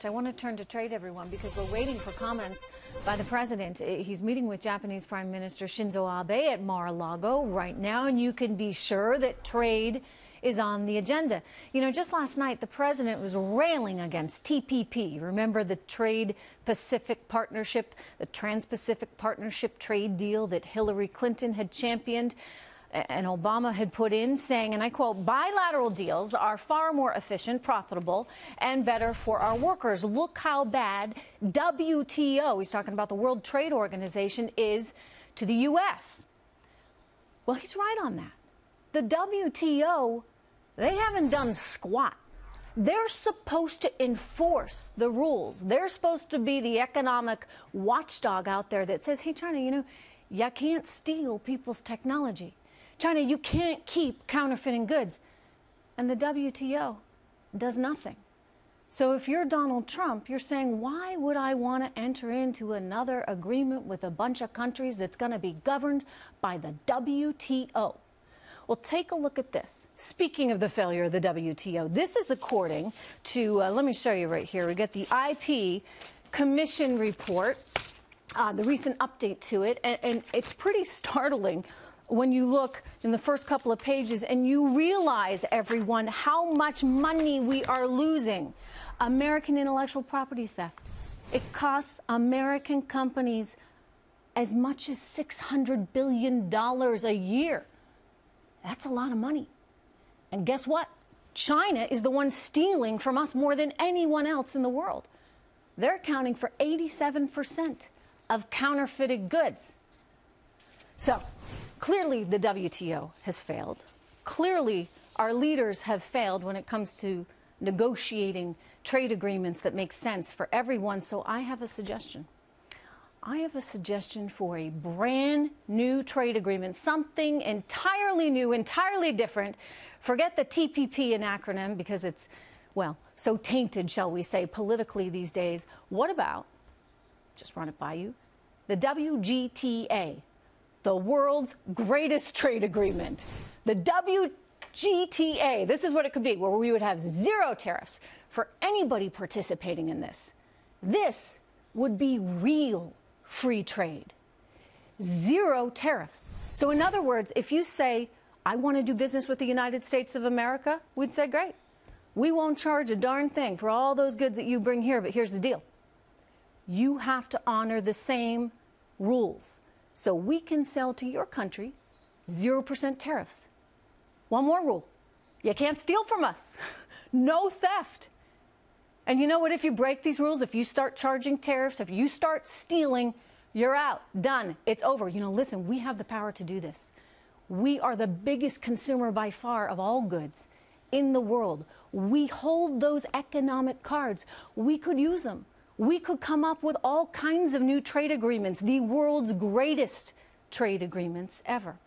I want to turn to trade, everyone, because we're waiting for comments by the president. He's meeting with Japanese Prime Minister Shinzo Abe at Mar-a-Lago right now, and you can be sure that trade is on the agenda. You know, just last night, the president was railing against TPP. Remember the Trade-Pacific Partnership, the Trans-Pacific Partnership trade deal that Hillary Clinton had championed and Obama had put in, saying, and I quote, bilateral deals are far more efficient, profitable, and better for our workers. Look how bad WTO, he's talking about the World Trade Organization, is to the U.S. Well, he's right on that. The WTO, they haven't done squat. They're supposed to enforce the rules. They're supposed to be the economic watchdog out there that says, hey, China, you know, you can't steal people's technology. China, you can't keep counterfeiting goods. And the WTO does nothing. So if you're Donald Trump, you're saying, why would I want to enter into another agreement with a bunch of countries that's going to be governed by the WTO? Well, take a look at this. Speaking of the failure of the WTO, this is according to, let me show you right here. We get the IP Commission report, the recent update to it, and it's pretty startling when you look in the first couple of pages and you realize, everyone, how much money we are losing. American intellectual property theft. It costs American companies as much as $600 billion a year. That's a lot of money. And guess what? China is the one stealing from us more than anyone else in the world. They're accounting for 87% of counterfeited goods. So, clearly the WTO has failed. Clearly our leaders have failed when it comes to negotiating trade agreements that make sense for everyone. So I have a suggestion. I have a suggestion for a brand new trade agreement, something entirely new, entirely different. Forget the TPP an acronym because it's, well, so tainted, shall we say, politically these days. What about, just run it by you, the WGTA? The world's greatest trade agreement, the WGTA. This is what it could be, where we would have zero tariffs for anybody participating in this. This would be real free trade. Zero tariffs. So in other words, if you say, I want to do business with the United States of America, we'd say, great. We won't charge a darn thing for all those goods that you bring here, but here's the deal. You have to honor the same rules. So we can sell to your country 0% tariffs. One more rule. You can't steal from us. No theft. And you know what? If you break these rules, if you start charging tariffs, if you start stealing, you're out. Done. It's over. You know, listen, we have the power to do this. We are the biggest consumer by far of all goods in the world. We hold those economic cards. We could use them. We could come up with all kinds of new trade agreements, the world's greatest trade agreements ever.